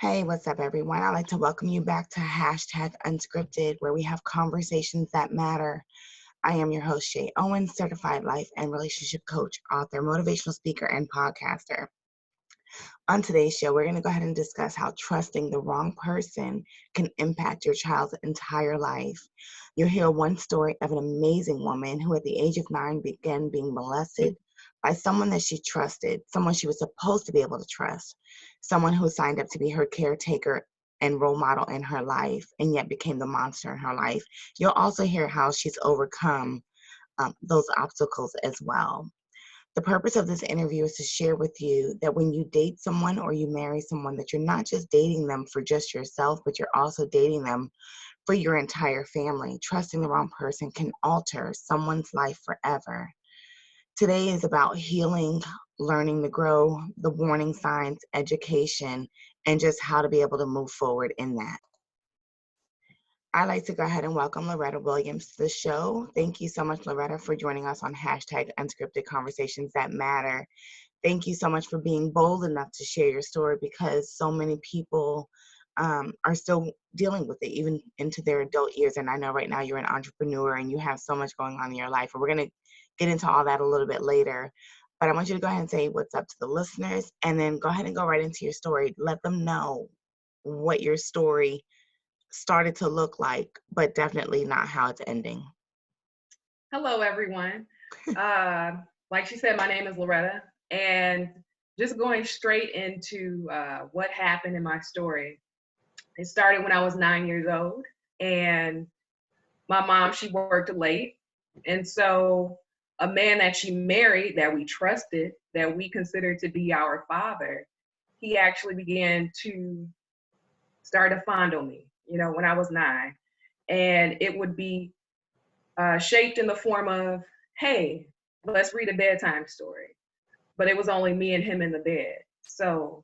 Hey, what's up, everyone? I'd like to welcome you back to #Unscripted, where we have conversations that matter. I am your host, Shay Owens, certified life and relationship coach, author, motivational speaker, and podcaster. On today's show, we're going to go ahead and discuss how trusting the wrong person can impact your child's entire life. You'll hear one story of an amazing woman who, at the age of 9, began being molested by someone that she trusted, someone she was supposed to be able to trust, someone who signed up to be her caretaker and role model in her life, and yet became the monster in her life. You'll also hear how she's overcome those obstacles as well. The purpose of this interview is to share with you that when you date someone or you marry someone, that you're not just dating them for just yourself, but you're also dating them for your entire family. Trusting the wrong person can alter someone's life forever. Today is about healing, learning to grow, the warning signs, education, and just how to be able to move forward in that. I'd like to go ahead and welcome Loretta Williams to the show. Thank you so much, Loretta, for joining us on #Unscripted Conversations That Matter. Thank you so much for being bold enough to share your story, because so many people are still dealing with it, even into their adult years. And I know right now you're an entrepreneur and you have so much going on in your life. And we're going to get into all that a little bit later. But I want you to go ahead and say what's up to the listeners, and then go ahead and go right into your story. Let them know what your story started to look like, but definitely not how it's ending. Hello, everyone. Like she said, my name is Loretta, and just going straight into what happened in my story. It started when I was 9 years old, and my mom, she worked late. And so a man that she married, that we trusted, that we considered to be our father, he actually began to start to fondle me, when I was 9. And it would be shaped in the form of, hey, let's read a bedtime story. But it was only me and him in the bed. So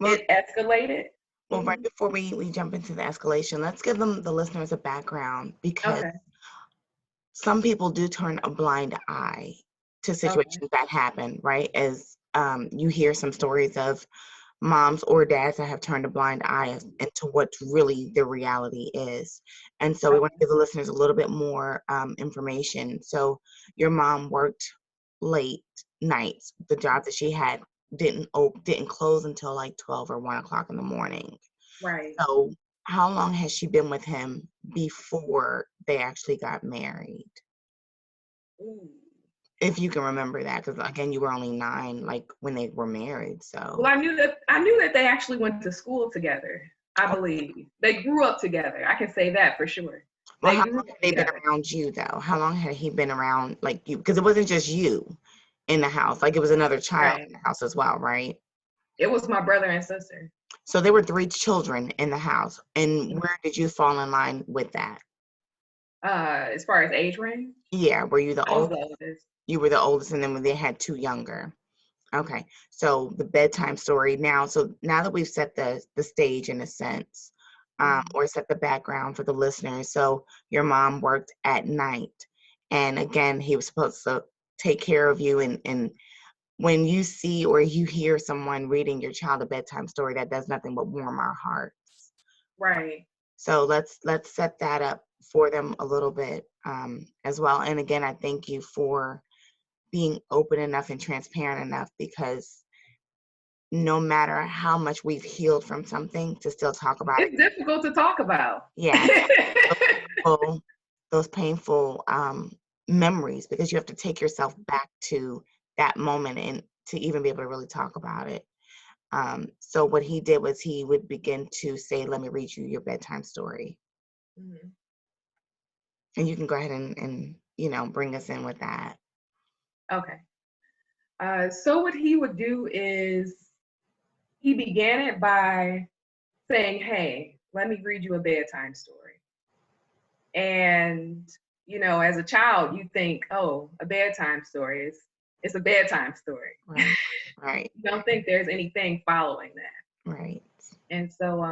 Well, it escalated. well, right before we jump into the escalation, let's give the listeners a background, because Okay. some people do turn a blind eye to Okay. situations that happen, right? As you hear some stories of moms or dads that have turned a blind eye into what really the reality is. And so we want to Okay. give the listeners a little bit more information. So your mom worked late nights. The job that she had didn't close until like 12 or 1 o'clock in the morning. Right. So how long has she been with him before they actually got married? Ooh. If you can remember that, because again, you were only 9, like when they were married. Well, So I knew that they actually went to school together. I believe they grew up together. I can say that for sure. well, They how grew long up had they been together. around you, though? How long had he been around, like, you? Because it wasn't just you in the house. Like, it was another child Right. in the house as well, right? It was my brother and sister. So there were 3 children in the house. And Mhm. where did you fall in line with that? As far as age range, Yeah, were you the I was the oldest? oldest. You were the oldest, and then when they had 2 younger. Okay. So the bedtime story now. So now that we've set the stage in a sense, Mhm. or set the background for the listeners. So your mom worked at night, and again, he was supposed to take care of you. And when you see or you hear someone reading your child a bedtime story, that does nothing but warm our hearts. Right. So let's set that up for them a little bit as well. And again, I thank you for being open enough and transparent enough, because no matter how much we've healed from something, to still talk about it. It's difficult to talk about. Yeah, those those painful memories, because you have to take yourself back to that moment and to even be able to really talk about it. So what he did was he would begin to say, let me read you your bedtime story. Mhm. And you can go ahead and bring us in with that. Okay. So what he would do is he began it by saying, "Hey, let me read you a bedtime story." And as a child, you think, "Oh, a bedtime story is it's a bedtime story." Right, right, You don't think there's anything following that. right. And so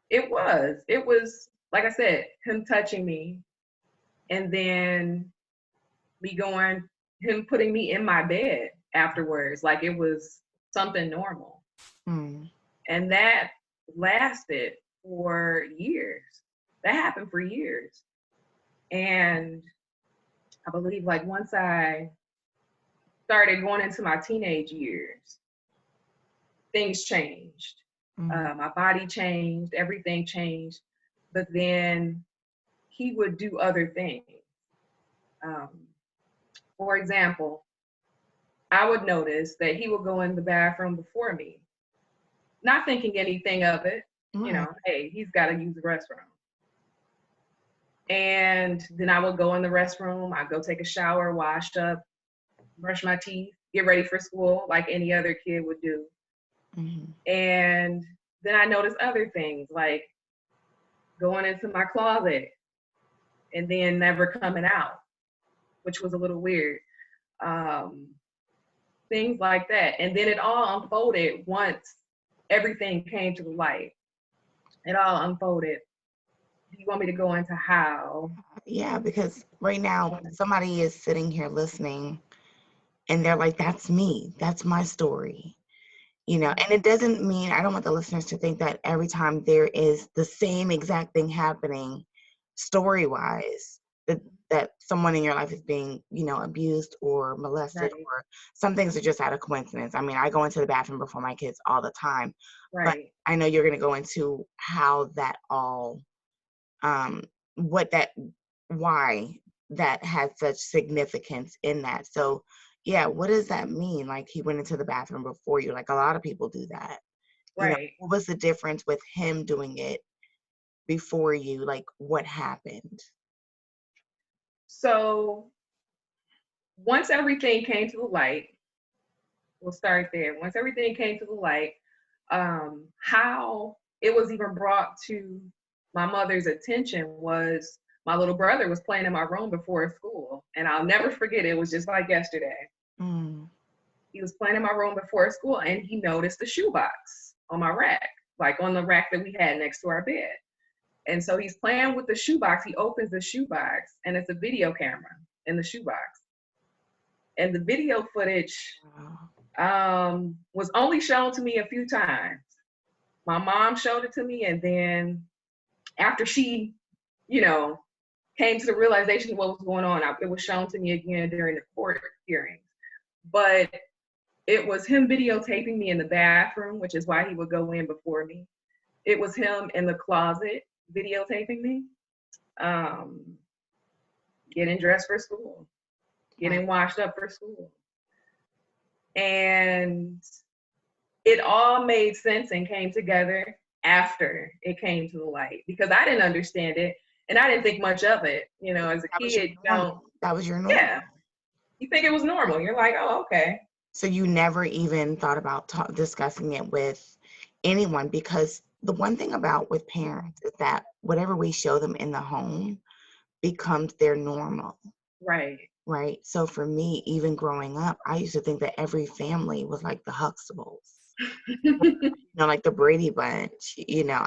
it was like I said, him touching me, and then him putting me in my bed afterwards, like it was something normal. Mm. And that lasted for years. That happened for years. And I believe like once I started going into my teenage years, things changed. Mm. My body changed, everything changed. But then he would do other things. Um, for example, I would notice that he would go in the bathroom before me, not thinking anything of it. You Right. know, hey, he's got to use the restroom. And then I would go in the restroom, I'd go take a shower, wash up, brush my teeth, get ready for school like any other kid would do. Mm-hmm. And then I noticed other things like going into my closet and then never coming out, which was a little weird. Um, Things like that. And then it all unfolded once everything came to the light. It all unfolded. Do you want me to go into how? Yeah, because right now somebody is sitting here listening and they're like, that's me. That's my story. And it doesn't mean, I don't want the listeners to think that every time there is the same exact thing happening story-wise, that someone in your life is being, abused or molested, Right, or some things are just out of coincidence. I mean, I go into the bathroom before my kids all the time, but right. I know you're going to go into how that all, um, what that, why that had such significance in that. So, yeah, what does that mean? Like, he went into the bathroom before you. Like, a lot of people do that. Right. What was the difference with him doing it before you? Like, what happened? So once everything came to the light, we'll start there. Once everything came to the light, how it was even brought to my mother's attention was my little brother was playing in my room before school. And I'll never forget it. It was just like yesterday. Mm. He was playing in my room before school and he noticed the shoebox on my rack, like on the rack that we had next to our bed. And so he's playing with the shoebox. He opens the shoebox and it's a video camera in the shoebox. And the video footage Wow. was only shown to me a few times. My mom showed it to me, and then after she, you know, came to the realization of what was going on, it was shown to me again during the court hearings. But it was him videotaping me in the bathroom, which is why he would go in before me. It was him in the closet videotaping me, um, getting dressed for school, Right. getting washed up for school. And it all made sense and came together after it came to the light because I didn't understand it and I didn't think much of it. You know, as a That was your kid, don't, normal. That was your normal. yeah, you think it was normal. You're like, oh, okay. So you never even thought about discussing it with anyone, because the one thing about with parents is that whatever we show them in the home becomes their normal, Right. right? So for me, even growing up, I used to think that every family was like the Huxtables, like the Brady Bunch.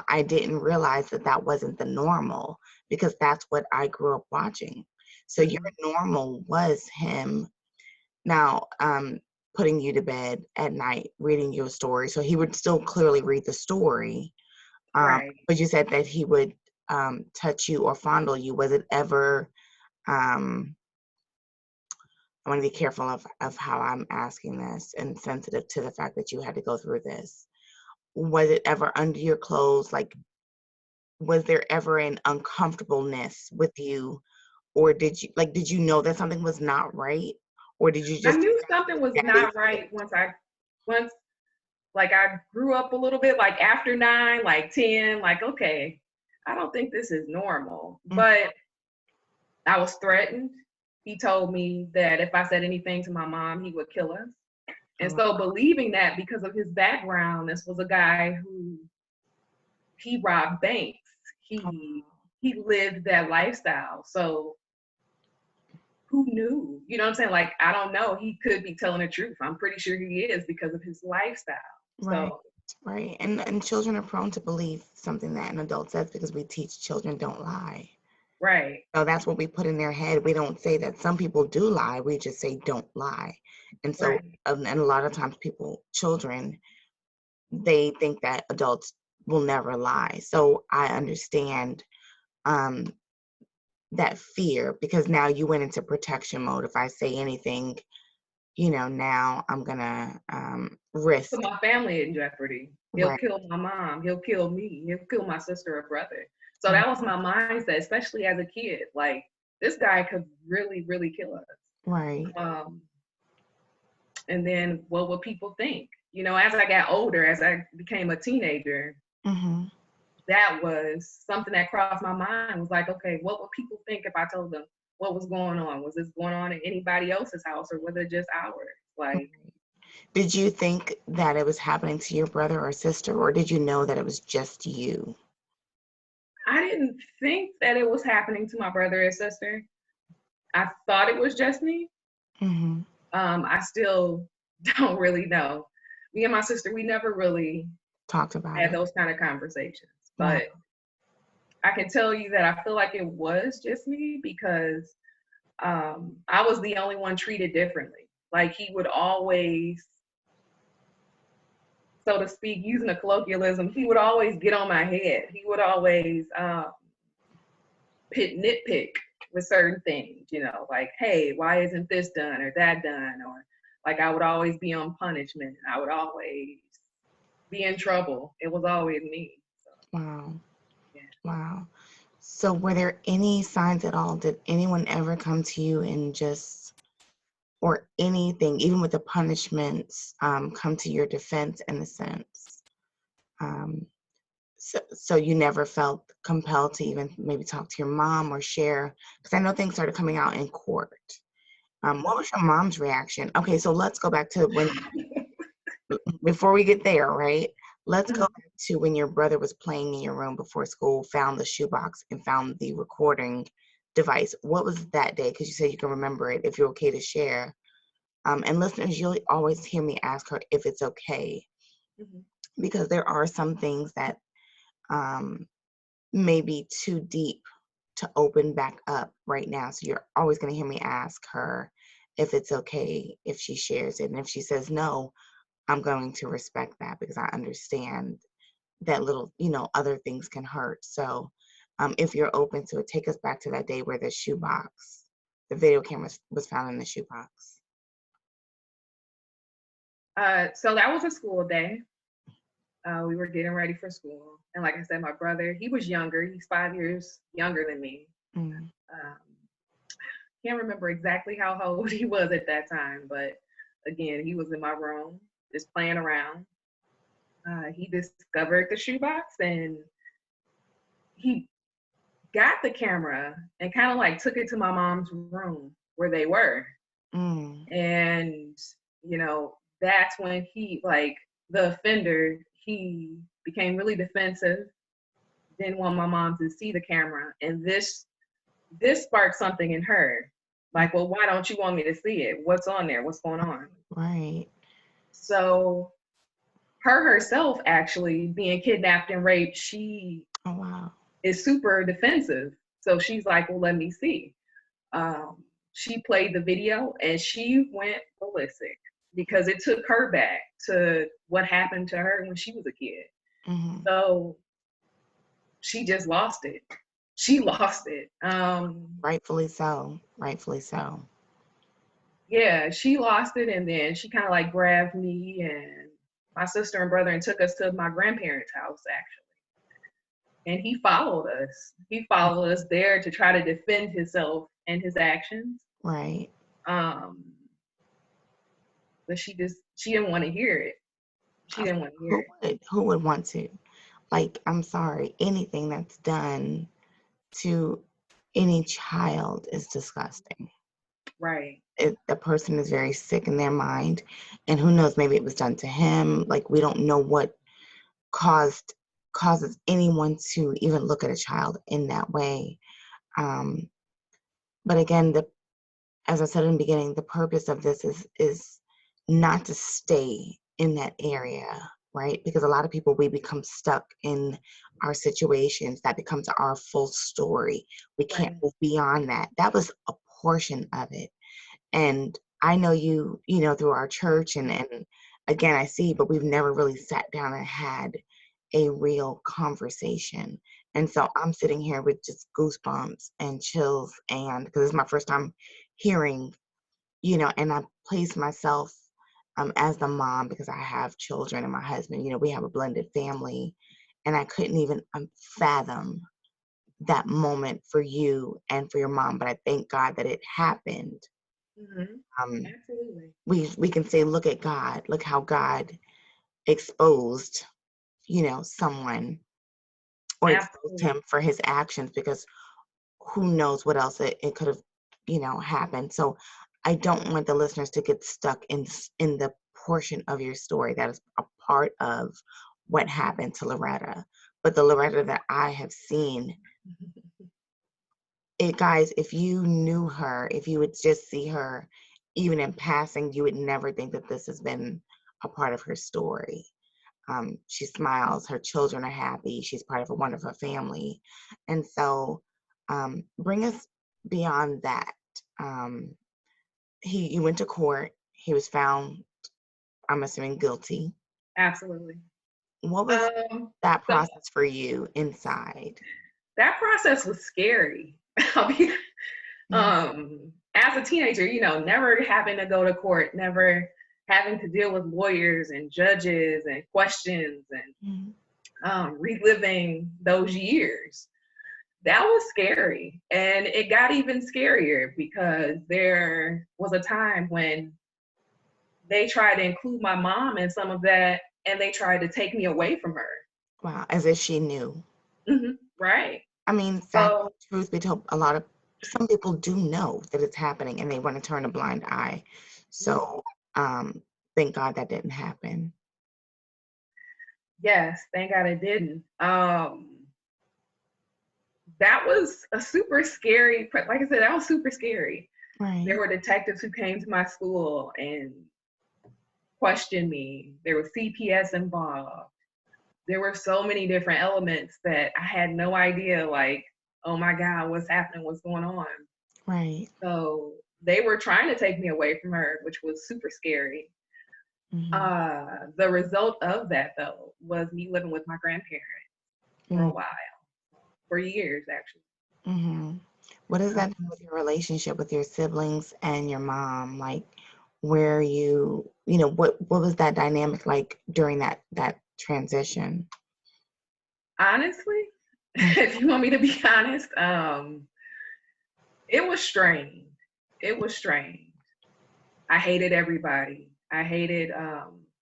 I didn't realize that that wasn't the normal because that's what I grew up watching. So your Mhm. normal was him now putting you to bed at night, reading you a story. So he would still clearly read the story. Right. But you said that he would touch you or fondle you. Was it ever, um, I want to be careful of how I'm asking this and sensitive to the fact that you had to go through this. Was it ever under your clothes? Like, was there ever an uncomfortableness with you? Or did you know that something was not right? Or did you I just knew something was daddy? not right once like I grew up a little bit, like after 9, like 10, like, okay, I don't think this is normal. Mm. But I was threatened. He told me that if I said anything to my mom, he would kill us. And Oh, so believing that because of his background, this was a guy who he robbed banks. oh, He lived that lifestyle. So who knew? You know what I'm saying? Like, I don't know. He could be telling the truth. I'm pretty sure he is because of his lifestyle. right, So right. And children are prone to believe something that an adult says because we teach children don't lie. right, So that's what we put in their head. We don't say that some people do lie. We just say don't lie. And so, right, and a lot of times children they think that adults will never lie. So I understand um, that fear, because now you went into protection mode. If I say anything, now I'm gonna Put risk. my family in jeopardy. He'll Right. kill my mom. He'll kill me. He'll kill my sister or brother. So Mm. that was my mindset, especially as a kid. Like, this guy could really, really kill us. Right. Um, and then what would people think? As I got older, as I became a teenager, Hmm. that was something that crossed my mind. Was like, okay, what would people think if I told them what was going on? Was this going on in anybody else's house, or was it just ours? Like, Did you think that it was happening to your brother or sister, or did you know that it was just you? I didn't think that it was happening to my brother or sister. I thought it was just me. Hmm. I still don't really know. Me and my sister, we never really Talked about had it. those kind of conversations. Wow. But I can tell you that I feel like it was just me because I was the only one treated differently. Like, he would always, so to speak, using a colloquialism, he would always get on my head. He would always nitpick with certain things, like, hey, why isn't this done or that done? Or like, I would always be on punishment. I would always be in trouble. It was always me. So, Wow. yeah. Wow. So were there any signs at all? Did anyone ever come to you and just, or anything, even with the punishments, come to your defense in a sense? Um, so you never felt compelled to even maybe talk to your mom or share? Because I know things started coming out in court. What was your mom's reaction? Okay, so let's go back to when, before we get there, right? Let's go back to when your brother was playing in your room before school, found the shoebox and found the recording device. What was that day? Because you said you can remember it, if you're okay to share. And listeners, you'll always hear me ask her if it's okay, Mhm. because there are some things that um, may be too deep to open back up right now. So you're always going to hear me ask her if it's okay if she shares it. And if she says no, I'm going to respect that, because I understand that little, other things can hurt. So if you're open to it, take us back to that day where the video camera was found in the shoebox. So that was a school day. We were getting ready for school. And like I said, my brother, he was younger. He's 5 years younger than me. Mm. Um, can't remember exactly how old he was at that time, but again, he was in my room just playing around. He discovered the shoebox, and he got the camera and kind of like took it to my mom's room where they were. Mm. And, that's when the offender, he became really defensive, didn't want my mom to see the camera. And this sparked something in her. Like, well, why don't you want me to see it? What's on there? What's going on? Right. So her herself, actually being kidnapped and raped, she Oh, wow. is super defensive. So she's like, well, let me see. Um, she played the video and she went ballistic because it took her back to what happened to her when she was a kid. Hmm. So she just lost it. She lost it. Rightfully so. Rightfully so. Yeah, she lost it, and then she kind of like grabbed me and my sister and brother and took us to my grandparents' house, actually. And he followed us. He followed us there to try to defend himself and his actions. Right. Um, but she didn't want to hear it. She didn't want to hear Who it. would? Who would want to? Like, I'm sorry, anything that's done to any child is disgusting. Right. The person is very sick in their mind, and who knows, maybe it was done to him. Like, we don't know what caused causes anyone to even look at a child in that way. Um, but again, as I said in the beginning, the purpose of this is not to stay in that area, right? Because a lot of people, we become stuck in our situations. That becomes our full story. We can't Right. move beyond that. That was a portion of it. And I know you, through our church and again, I see, but we've never really sat down and had a real conversation. And so I'm sitting here with just goosebumps and chills, and because it's my first time hearing, and I place myself as the mom because I have children and my husband, we have a blended family, and I couldn't even fathom that moment for you and for your mom, but I thank God that it happened. Hmm. Um, Absolutely. we can say, look at God, look how God exposed, someone, or exposed Absolutely. him for his actions, because who knows what else it could have, happened. So I don't want the listeners to get stuck in the portion of your story that is a part of what happened to Loretta. But the Loretta that I have seen, guys, if you knew her, if you would just see her even in passing, you would never think that this has been a part of her story. She smiles, her children are happy, she's part of a wonderful family. And so bring us beyond that. Um, you went to court, he was found, I'm assuming, guilty. Absolutely. What was Um, that so process for you inside? that process was scary. I'll be, Mhm. as a teenager, never having to go to court, never having to deal with lawyers and judges and questions and Mhm. reliving those years. That was scary. And it got even scarier because there was a time when they tried to include my mom in some of that and they tried to take me away from her. Wow, as if she knew. Right. I mean, So, truth be told, some people do know that it's happening and they want to turn a blind eye. So, um, thank God that didn't happen. yes, thank God it didn't. That was a super scary, like I said, that was super scary. There Right. were detectives who came to my school and questioned me. There was CPS involved. There were so many different elements that I had no idea, like, oh my God, what's happening? What's going on? Right. So they were trying to take me away from her, which was super scary. Hmm. The result of that, though, was me living with my grandparents for a while, for years, actually. Hmm. What does that Um, do with your relationship with your siblings and your mom? Like, where what was that dynamic like during that transition? honestly, Mm. if you want me to be honest, it was strange. It was strange. I hated everybody. I hated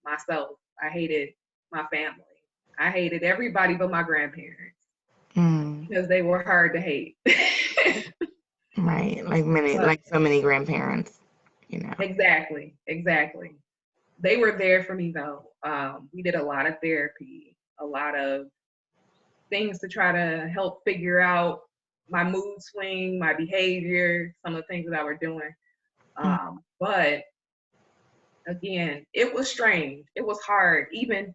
myself. I hated my family. I hated everybody but my grandparents Mm. because they were hard to hate. Right. But like so many grandparents, you know. exactly, exactly. They were there for me though. We did a lot of therapy, a lot of things to try to help figure out my mood swing, my behavior, some of the things that I were doing. Mm. But again, it was strange. It was hard. Even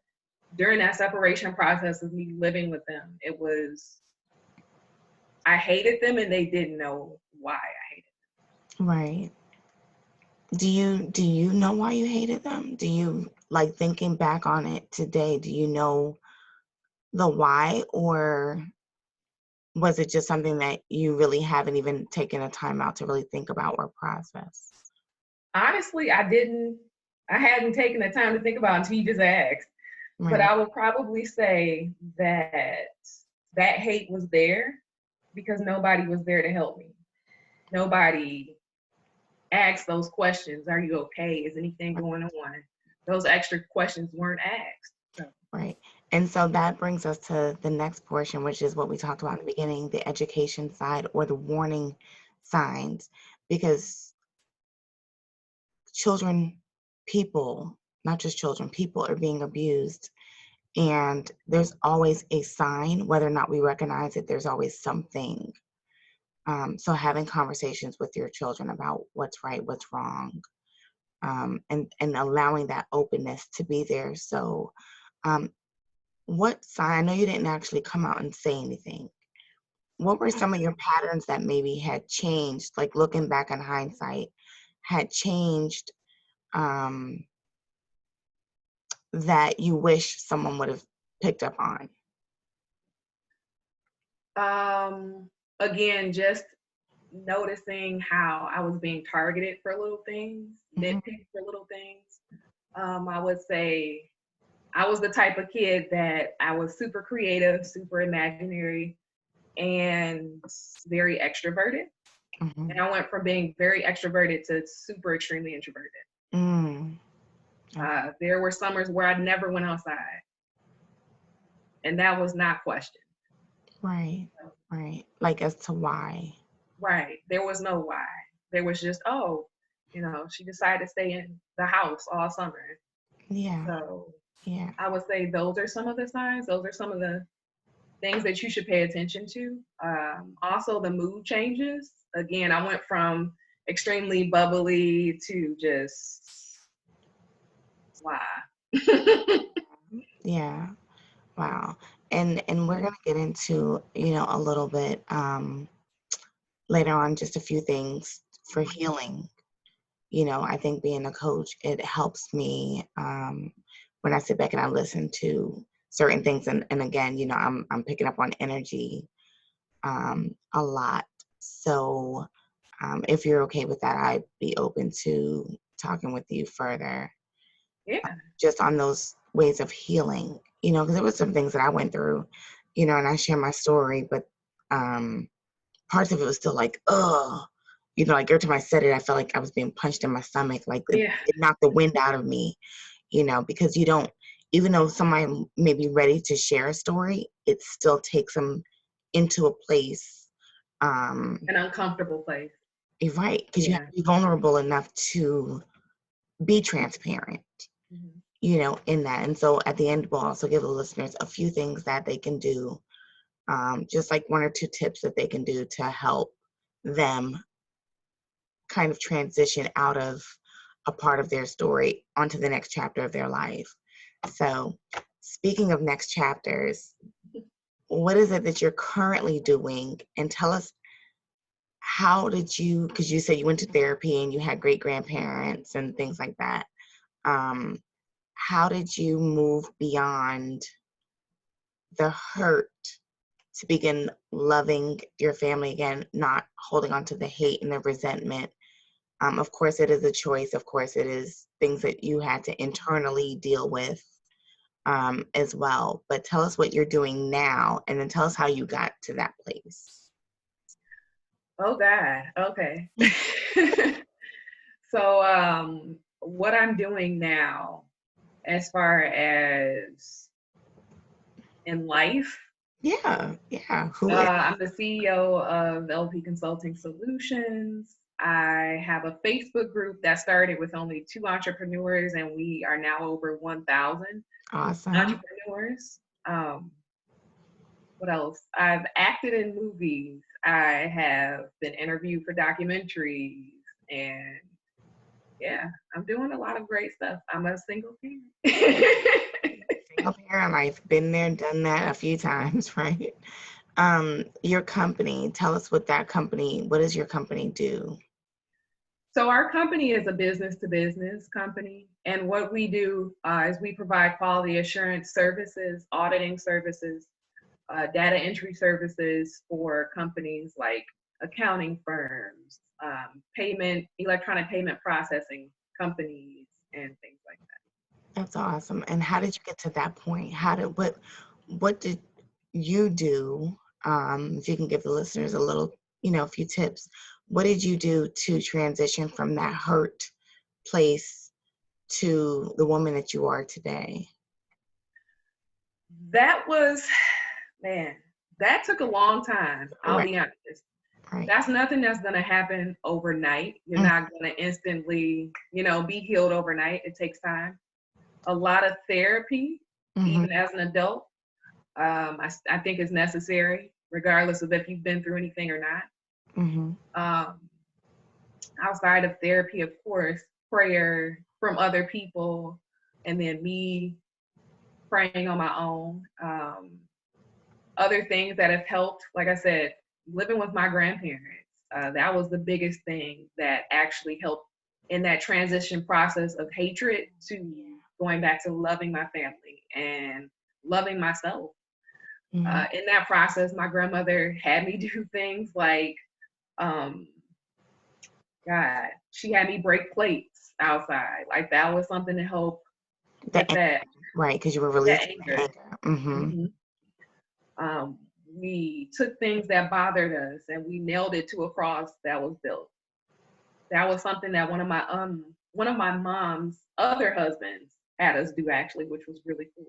during that separation process of me living with them, I hated them and they didn't know why I hated Right. Do you know why you hated them? Do you, like, thinking back on it today, do you know the why, or was it just something that you really haven't even taken a time out to really think about or process? them. Honestly, I hadn't taken the time to think about it until you just asked. But Right. I would probably say that that hate was there because nobody was there to help me. Nobody asked those questions. Are you okay? Is anything going on? Those extra questions weren't asked. So Right. And so that brings us to the next portion, which is what we talked about in the beginning, the education side or the warning signs. Because children, people, not just children, people are being abused. And there's always a sign, whether or not we recognize it, there's always something. So having conversations with your children about what's right, what's wrong, and allowing that openness to be there. So um, what sign, I know you didn't actually come out and say anything. What were some of your patterns that maybe had changed, like looking back in hindsight, had changed, um, that you wish someone would have picked up on? Again, just noticing how I was being targeted for little things, Mhm. nitpicked for little things. I would say I was the type of kid that I was super creative, super imaginary, and very extroverted. And Mhm. I went from being very extroverted to super extremely introverted. Mm. Okay. There were summers where I never went outside, and that was not questioned. Right. Right. Like as to why. Right. There was no why. There was just, oh, she decided to stay in the house all summer. Yeah. So Yeah. I would say those are some of the signs. Those are some of the things that you should pay attention to. Also, the mood changes. Again, I went from extremely bubbly to just why. Yeah. Wow. And we're gonna get into, a little bit later on just a few things for healing. I think being a coach, it helps me when I sit back and I listen to certain things and again, I'm picking up on energy a lot. So if you're okay with that, I'd be open to talking with you further Yeah. just on those ways of healing, because there was some things that I went through, and I share my story, but parts of it was still like, ugh. Like every time I said it, I felt like I was being punched in my stomach, like Yeah. it knocked the wind out of me, because you don't, even though somebody may be ready to share a story, it still takes them into a place, um, An uncomfortable place. you're right, because you have Yeah. to be vulnerable enough to be transparent, Mhm. in that. And so at the end, we'll also give the listeners a few things that they can do, just like one or two tips that they can do to help them kind of transition out of a part of their story onto the next chapter of their life. So, speaking of next chapters, what is it that you're currently doing? And tell us, how did you, because you said you went to therapy and you had great grandparents and things like that. Um, how did you move beyond the hurt to begin loving your family again, not holding on to the hate and the resentment? Of course, it is a choice. Of course, it is things that you had to internally deal with as well. But tell us what you're doing now, and then tell us how you got to that place. Oh God. Okay. So what I'm doing now as far as in life, Yeah, yeah. Who is? I'm the CEO of LP Consulting Solutions. I have a Facebook group that started with only 2 entrepreneurs, and we are now over 1,000 Awesome. entrepreneurs. What else? I've acted in movies. I have been interviewed for documentaries, and yeah, I'm doing a lot of great stuff. I'm a single parent. Single parent life, been there, done that a few times, right? Your company, tell us what does your company do? So our company is a business to business company. And what we do is we provide quality assurance services, auditing services, data entry services for companies like accounting firms, electronic payment processing companies, and things like That's awesome. And how did you get to that point? What did you do? If you can give the listeners a little, a few tips. What did you do to transition from that hurt place to the woman that you are today? that. That was, man, that took a long time. I'll Right, be honest. right. That's nothing that's going to happen overnight. You're Mm, not going to instantly, be healed overnight. It takes time. A lot of therapy, mhm, even as an adult, I think is necessary, regardless of if you've been through anything or not. mhm. Um, Outside of therapy, of course, prayer from other people, and then me praying on my own. Other things that have helped, like I said, living with my grandparents. That was the biggest thing that actually helped in that transition process of hatred to Yeah. going back to loving my family and loving myself. Mhm. In that process, my grandmother had me do things like, um, God, she had me break plates outside. Like that was something to help The with that right, because you were that releasing the anger. anger. Mhm. hmm Um, we took things that bothered us and we nailed it to a cross that was built. That was something that one of my mom's other husbands had us do actually, which was really cool.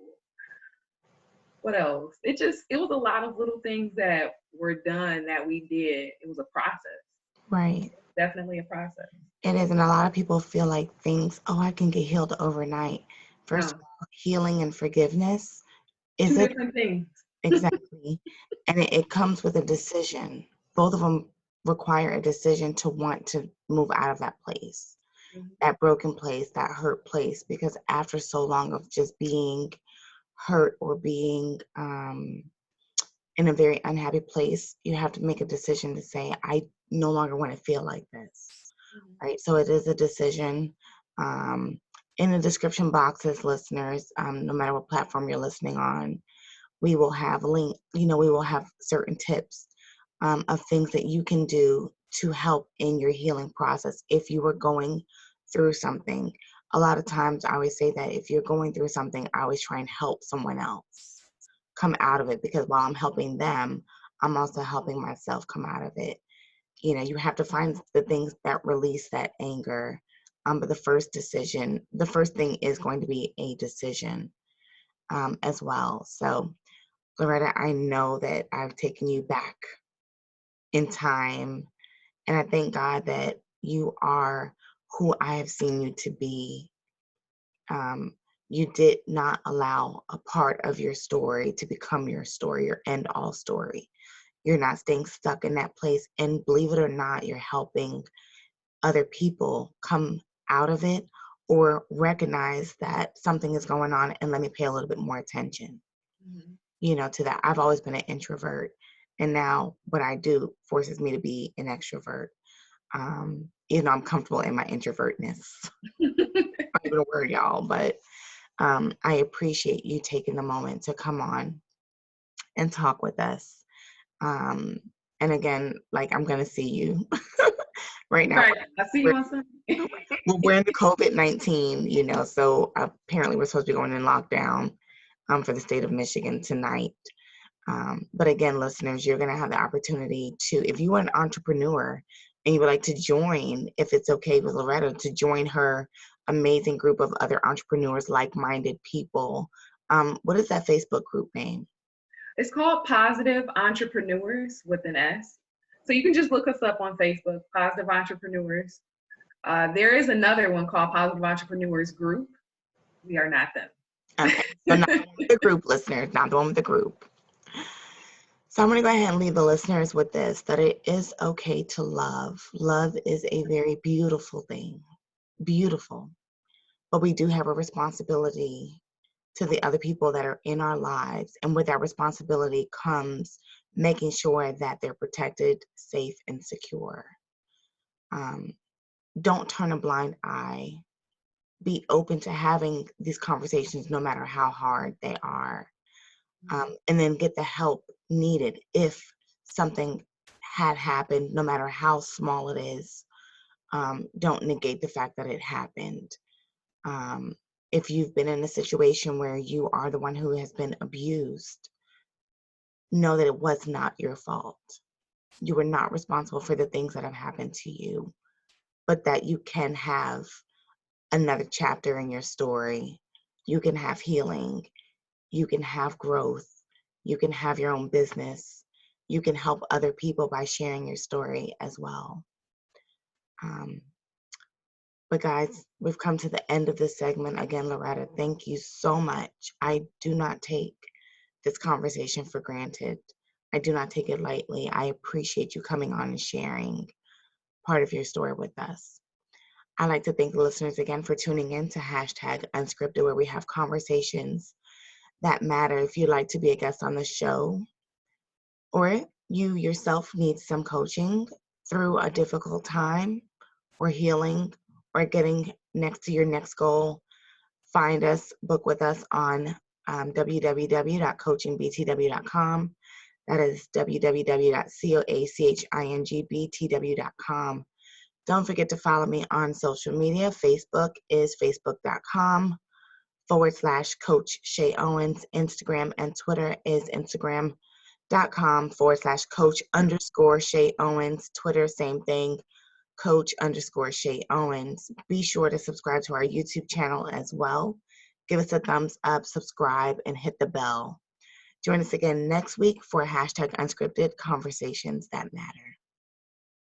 What else? It was a lot of little things that were done that we did. It was a process. Right. Definitely a process. It is, and a lot of people feel like things, oh, I can get healed overnight. First of No, all, healing and forgiveness is two it different things. exactly, and it comes with a decision. Both of them require a decision to want to move out of that place, Mhm. that broken place, that hurt place, because after so long of just being hurt or being in a very unhappy place, you have to make a decision to say, I no longer want to feel like this. Mhm. Right? So it is a decision. Um, in the description boxes, listeners, no matter what platform you're listening on, we will have we will have certain tips of things that you can do to help in your healing process if you were going through something. A lot of times I always say that if you're going through something, I always try and help someone else come out of it, because while I'm helping them, I'm also helping myself come out of it. You have to find the things that release that anger. But the first thing is going to be a decision as well. So, Loretta, I know that I've taken you back in time, and I thank God that you are who I have seen you to be. Um, you did not allow a part of your story to become your story, your end all story. You're not staying stuck in that place. And believe it or not, you're helping other people come out of it or recognize that something is going on and let me pay a little bit more attention, Mhm. to that. I've always been an introvert. And now what I do forces me to be an extrovert. Even though I'm comfortable in my introvertness. Not even a word, y'all, but I appreciate you taking the moment to come on and talk with us. Um, and again, like I'm gonna see you right now. Right. I see We're, you on Sunday. we're in the COVID-19, so apparently we're supposed to be going in lockdown for the state of Michigan tonight. But again, listeners, you're going to have the opportunity to, if you are an entrepreneur and you would like to join, if it's okay with Loretta, to join her amazing group of other entrepreneurs, like-minded people. What is that Facebook group name? It's called Positive Entrepreneurs with an S. So you can just look us up on Facebook, Positive Entrepreneurs. There is another one called Positive Entrepreneurs Group. We are not them. Okay, so not the one with the group, listeners, not the one with the group. So I'm going to go ahead and leave the listeners with this, that it is okay to love. Love is a very beautiful thing, beautiful. But we do have a responsibility to the other people that are in our lives. And with that responsibility comes making sure that they're protected, safe, and secure. Um, don't turn a blind eye. Be open to having these conversations no matter how hard they are. And then get the help needed if something had happened, no matter how small it is. Don't negate the fact that it happened. Um, if you've been in a situation where you are the one who has been abused, know that it was not your fault. You were not responsible for the things that have happened to you, but that you can have another chapter in your story. You can have healing. You can have growth. You can have your own business. You can help other people by sharing your story as well. Um, But guys, we've come to the end of this segment. Again, Loretta, thank you so much. I do not take this conversation for granted. I do not take it lightly. I appreciate you coming on and sharing part of your story with us. I'd like to thank the listeners again for tuning in to hashtag unscripted, where we have conversations that matter. If you'd like to be a guest on the show, or you yourself need some coaching through a difficult time, or healing, or getting next to your next goal, find us, book with us on www.coachingbtw.com. That is www.coachingbtw.com. Don't forget to follow me on social media. Facebook is facebook.com/Coach Shay Owens. Instagram and Twitter is Instagram.com/Coach_Shay Owens. Twitter, same thing, Coach_Shay Owens. Be sure to subscribe to our YouTube channel as well. Give us a thumbs up, subscribe, and hit the bell. Join us again next week for #Unscripted Conversations That Matter.